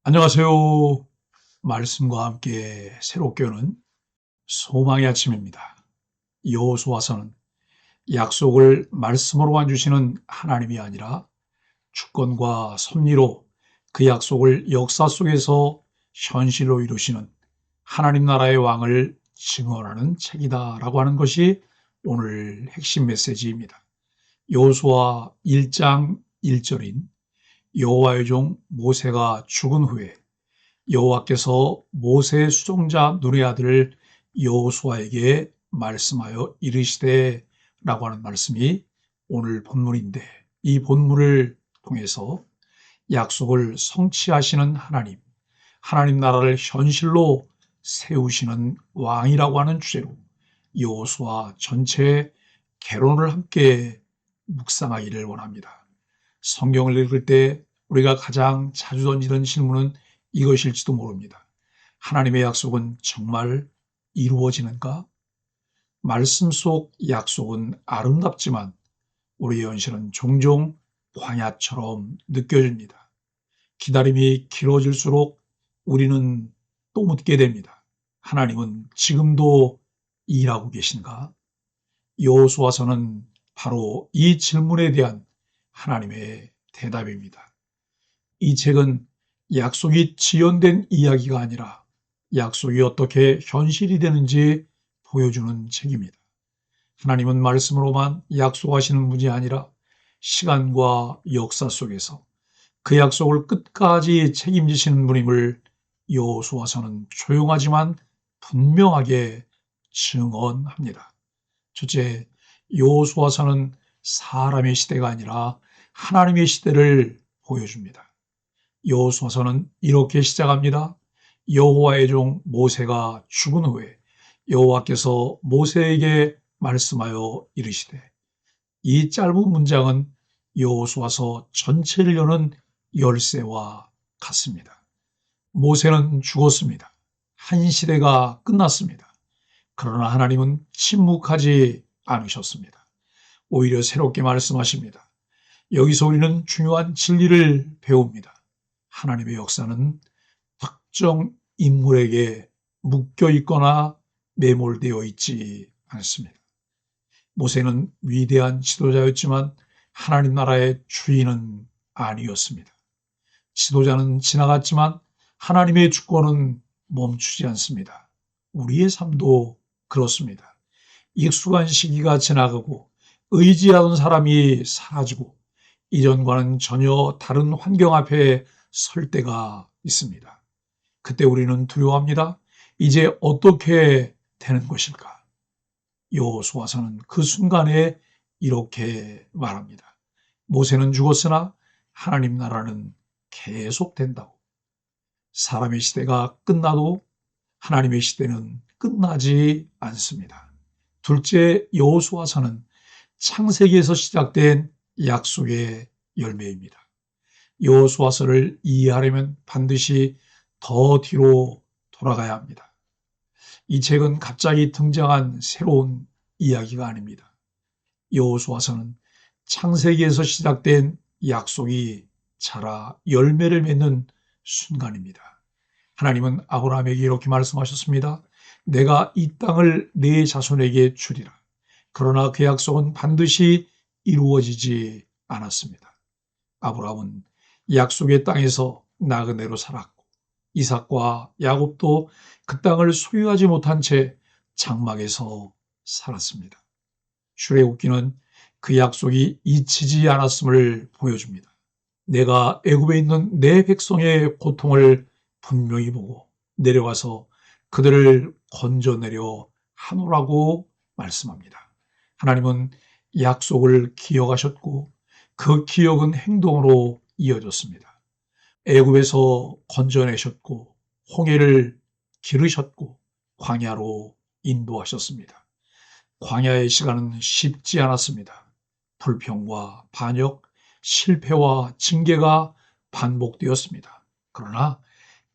안녕하세요. 말씀과 함께 새롭게 오는 소망의 아침입니다. 여호수아서는 약속을 말씀으로만 주시는 하나님이 아니라 주권과 섭리로 그 약속을 역사 속에서 현실로 이루시는 하나님 나라의 왕을 증언하는 책이다라고 하는 것이 오늘 핵심 메시지입니다. 여호수아 1장 1절인 여호와의 종 모세가 죽은 후에 여호와께서 모세의 수종자 눈의 아들 여호수아에게 말씀하여 이르시되 라고 하는 말씀이 오늘 본문인데, 이 본문을 통해서 약속을 성취하시는 하나님 나라를 현실로 세우시는 왕이라고 하는 주제로 여호수아 전체의 개론을 함께 묵상하기를 원합니다. 성경을 읽을 때 우리가 가장 자주 던지는 질문은 이것일지도 모릅니다. 하나님의 약속은 정말 이루어지는가? 말씀 속 약속은 아름답지만 우리의 현실은 종종 광야처럼 느껴집니다. 기다림이 길어질수록 우리는 또 묻게 됩니다. 하나님은 지금도 일하고 계신가? 여호수아서는 바로 이 질문에 대한 하나님의 대답입니다. 이 책은 약속이 지연된 이야기가 아니라 약속이 어떻게 현실이 되는지 보여주는 책입니다. 하나님은 말씀으로만 약속하시는 분이 아니라 시간과 역사 속에서 그 약속을 끝까지 책임지시는 분임을 여호수아서는 조용하지만 분명하게 증언합니다. 첫째, 여호수아서는 사람의 시대가 아니라 하나님의 시대를 보여줍니다. 여호수아서는 이렇게 시작합니다. 여호와의 종 모세가 죽은 후에 여호와께서 모세에게 말씀하여 이르시되, 이 짧은 문장은 여호수아서 전체를 여는 열쇠와 같습니다. 모세는 죽었습니다. 한 시대가 끝났습니다. 그러나 하나님은 침묵하지 않으셨습니다. 오히려 새롭게 말씀하십니다. 여기서 우리는 중요한 진리를 배웁니다. 하나님의 역사는 특정 인물에게 묶여 있거나 매몰되어 있지 않습니다. 모세는 위대한 지도자였지만 하나님 나라의 주인은 아니었습니다. 지도자는 지나갔지만 하나님의 주권은 멈추지 않습니다. 우리의 삶도 그렇습니다. 익숙한 시기가 지나가고 의지하던 사람이 사라지고 이전과는 전혀 다른 환경 앞에 설 때가 있습니다. 그때 우리는 두려워합니다. 이제 어떻게 되는 것일까? 여호수아서는 그 순간에 이렇게 말합니다. 모세는 죽었으나 하나님 나라는 계속된다고. 사람의 시대가 끝나도 하나님의 시대는 끝나지 않습니다. 둘째, 여호수아서는 창세기에서 시작된 약속의 열매입니다. 여호수아서를 이해하려면 반드시 더 뒤로 돌아가야 합니다. 이 책은 갑자기 등장한 새로운 이야기가 아닙니다. 여호수아서는 창세기에서 시작된 약속이 자라 열매를 맺는 순간입니다. 하나님은 아브라함에게 이렇게 말씀하셨습니다. 내가 이 땅을 네 자손에게 주리라. 그러나 그 약속은 반드시 이루어지지 않았습니다. 아브라함은 약속의 땅에서 나그네로 살았고 이삭과 야곱도 그 땅을 소유하지 못한 채 장막에서 살았습니다. 출애굽기는 그 약속이 잊히지 않았음을 보여줍니다. 내가 애굽에 있는 내 백성의 고통을 분명히 보고 내려가서 그들을 건져내려 하노라고 말씀합니다. 하나님은 약속을 기억하셨고 그 기억은 행동으로 이어졌습니다. 애굽에서 건져내셨고 홍해를 기르셨고 광야로 인도하셨습니다. 광야의 시간은 쉽지 않았습니다. 불평과 반역, 실패와 징계가 반복되었습니다. 그러나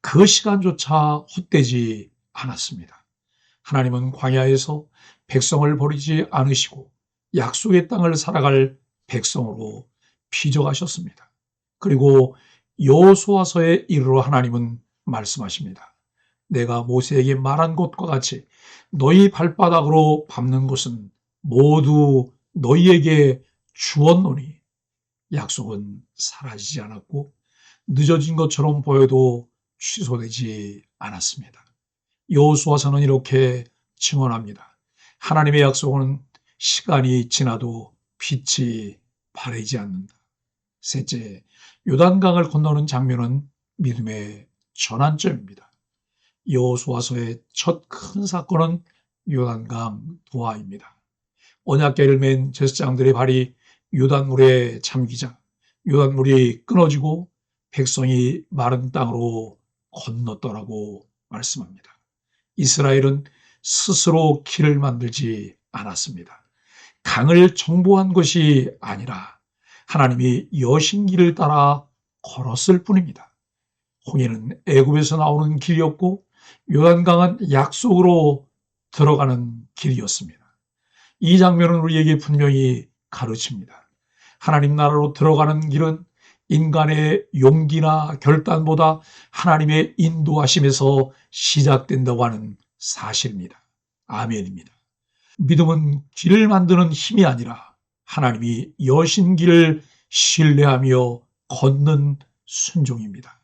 그 시간조차 헛되지 않았습니다. 하나님은 광야에서 백성을 버리지 않으시고 약속의 땅을 살아갈 백성으로 빚어가셨습니다. 그리고 여호수아서에 이르러 하나님은 말씀하십니다. 내가 모세에게 말한 것과 같이 너희 발바닥으로 밟는 것은 모두 너희에게 주었노니 약속은 사라지지 않았고 늦어진 것처럼 보여도 취소되지 않았습니다. 여호수아서는 이렇게 증언합니다. 하나님의 약속은 시간이 지나도 빛이 바래지 않는다. 셋째, 요단강을 건너는 장면은 믿음의 전환점입니다. 여호수아서의 첫 큰 사건은 요단강 도하입니다. 언약궤를 맨 제사장들의 발이 요단물에 잠기자 요단물이 끊어지고 백성이 마른 땅으로 건넜더라고 말씀합니다. 이스라엘은 스스로 길을 만들지 않았습니다. 강을 정보한 것이 아니라 하나님이 여신길을 따라 걸었을 뿐입니다. 홍해는 애굽에서 나오는 길이었고 요단강은 약속으로 들어가는 길이었습니다. 이 장면은 우리에게 분명히 가르칩니다. 하나님 나라로 들어가는 길은 인간의 용기나 결단보다 하나님의 인도하심에서 시작된다고 하는 사실입니다. 아멘입니다. 믿음은 길을 만드는 힘이 아니라 하나님이 여신 길을 신뢰하며 걷는 순종입니다.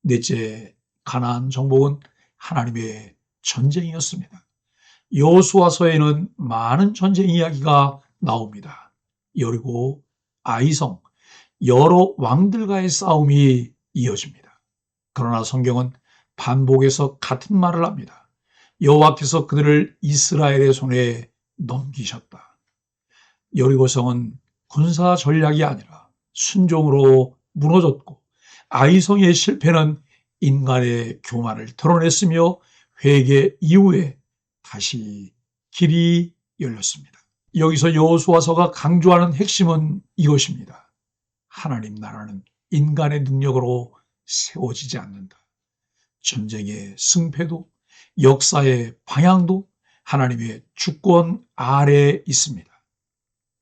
넷째, 가나안 정복은 하나님의 전쟁이었습니다. 여호수아서에는 많은 전쟁 이야기가 나옵니다. 여리고, 아이성, 여러 왕들과의 싸움이 이어집니다. 그러나 성경은 반복해서 같은 말을 합니다. 여호와께서 그들을 이스라엘의 손에 넘기셨다. 여리고성은 군사 전략이 아니라 순종으로 무너졌고 아이성의 실패는 인간의 교만을 드러냈으며 회개 이후에 다시 길이 열렸습니다. 여기서 여호수아서가 강조하는 핵심은 이것입니다. 하나님 나라는 인간의 능력으로 세워지지 않는다. 전쟁의 승패도 역사의 방향도 하나님의 주권 아래에 있습니다.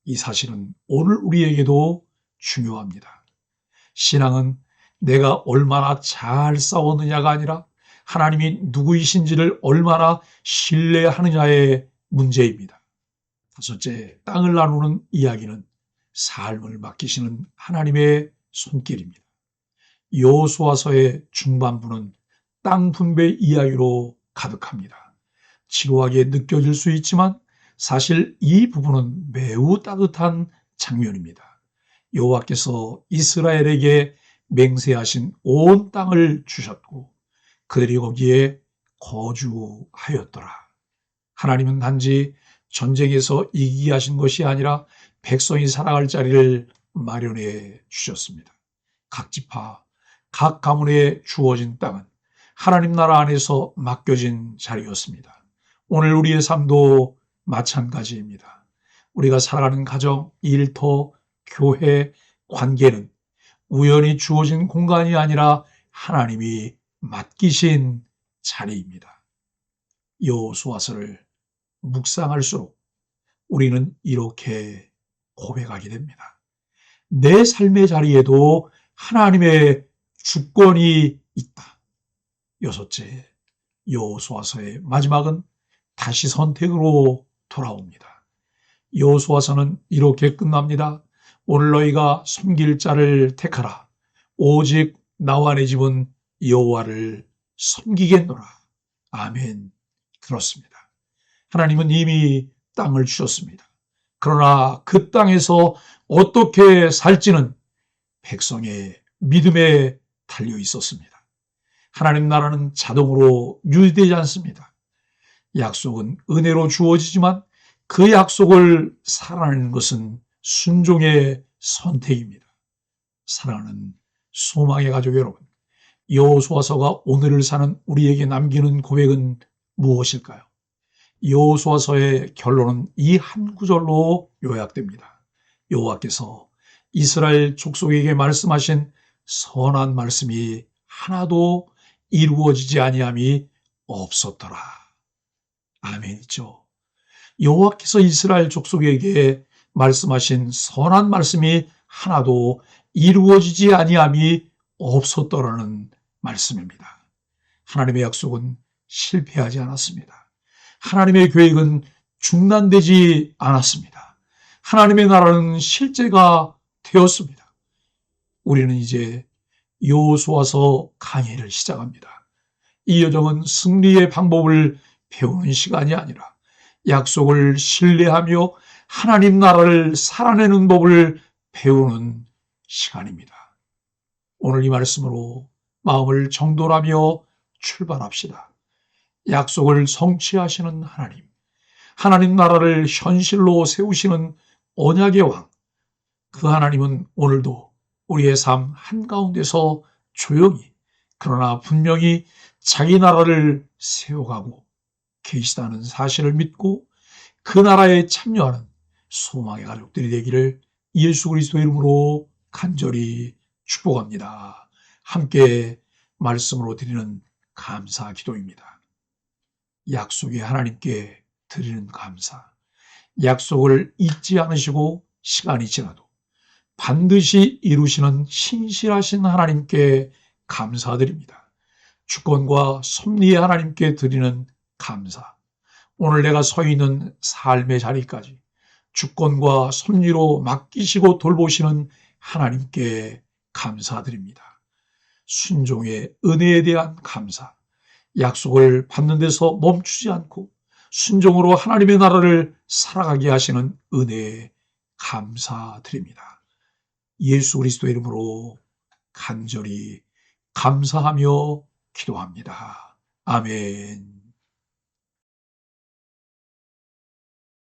이 사실은 오늘 우리에게도 중요합니다. 신앙은 내가 얼마나 잘 싸웠느냐가 아니라 하나님이 누구이신지를 얼마나 신뢰하느냐의 문제입니다. 다섯째, 땅을 나누는 이야기는 삶을 맡기시는 하나님의 손길입니다. 여호수아서의 중반부는 땅 분배 이야기로 가득합니다. 지루하게 느껴질 수 있지만 사실 이 부분은 매우 따뜻한 장면입니다. 여호와께서 이스라엘에게 맹세하신 온 땅을 주셨고 그들이 거기에 거주하였더라. 하나님은 단지 전쟁에서 이기게 하신 것이 아니라 백성이 살아갈 자리를 마련해 주셨습니다. 각 지파, 각 가문에 주어진 땅은 하나님 나라 안에서 맡겨진 자리였습니다. 오늘 우리의 삶도 마찬가지입니다. 우리가 살아가는 가정, 일터, 교회, 관계는 우연히 주어진 공간이 아니라 하나님이 맡기신 자리입니다. 여호수아서를 묵상할수록 우리는 이렇게 고백하게 됩니다. 내 삶의 자리에도 하나님의 주권이 있다. 여섯째, 여호수아서의 마지막은 다시 선택으로 돌아옵니다. 여호수아서는 이렇게 끝납니다. 오늘 너희가 섬길 자를 택하라. 오직 나와 내 집은 여호와를 섬기겠노라. 아멘. 그렇습니다. 하나님은 이미 땅을 주셨습니다. 그러나 그 땅에서 어떻게 살지는 백성의 믿음에 달려 있었습니다. 하나님 나라는 자동으로 유지되지 않습니다. 약속은 은혜로 주어지지만 그 약속을 살아내는 것은 순종의 선택입니다. 사랑하는 소망의 가족 여러분, 여호수아서가 오늘을 사는 우리에게 남기는 고백은 무엇일까요? 여호수아서의 결론은 이 한 구절로 요약됩니다. 여호와께서 이스라엘 족속에게 말씀하신 선한 말씀이 하나도 이루어지지 아니함이 없었더라. 아멘이죠. 여호와께서 이스라엘 족속에게 말씀하신 선한 말씀이 하나도 이루어지지 아니함이 없었더라는 말씀입니다. 하나님의 약속은 실패하지 않았습니다. 하나님의 계획은 중단되지 않았습니다. 하나님의 나라는 실제가 되었습니다. 우리는 이제 여호수아서 강해를 시작합니다. 이 여정은 승리의 방법을 배우는 시간이 아니라 약속을 신뢰하며 하나님 나라를 살아내는 법을 배우는 시간입니다. 오늘 이 말씀으로 마음을 정돈하며 출발합시다. 약속을 성취하시는 하나님, 하나님 나라를 현실로 세우시는 언약의 왕, 그 하나님은 오늘도 우리의 삶 한가운데서 조용히 그러나 분명히 자기 나라를 세워가고 계시다는 사실을 믿고 그 나라에 참여하는 소망의 가족들이 되기를 예수 그리스도의 이름으로 간절히 축복합니다. 함께 말씀으로 드리는 감사 기도입니다. 약속의 하나님께 드리는 감사, 약속을 잊지 않으시고 시간이 지나도 반드시 이루시는 신실하신 하나님께 감사드립니다. 주권과 섭리의 하나님께 드리는 감사, 오늘 내가 서 있는 삶의 자리까지 주권과 섭리로 맡기시고 돌보시는 하나님께 감사드립니다. 순종의 은혜에 대한 감사, 약속을 받는 데서 멈추지 않고 순종으로 하나님의 나라를 살아가게 하시는 은혜에 감사드립니다. 예수 그리스도의 이름으로 간절히 감사하며 기도합니다. 아멘.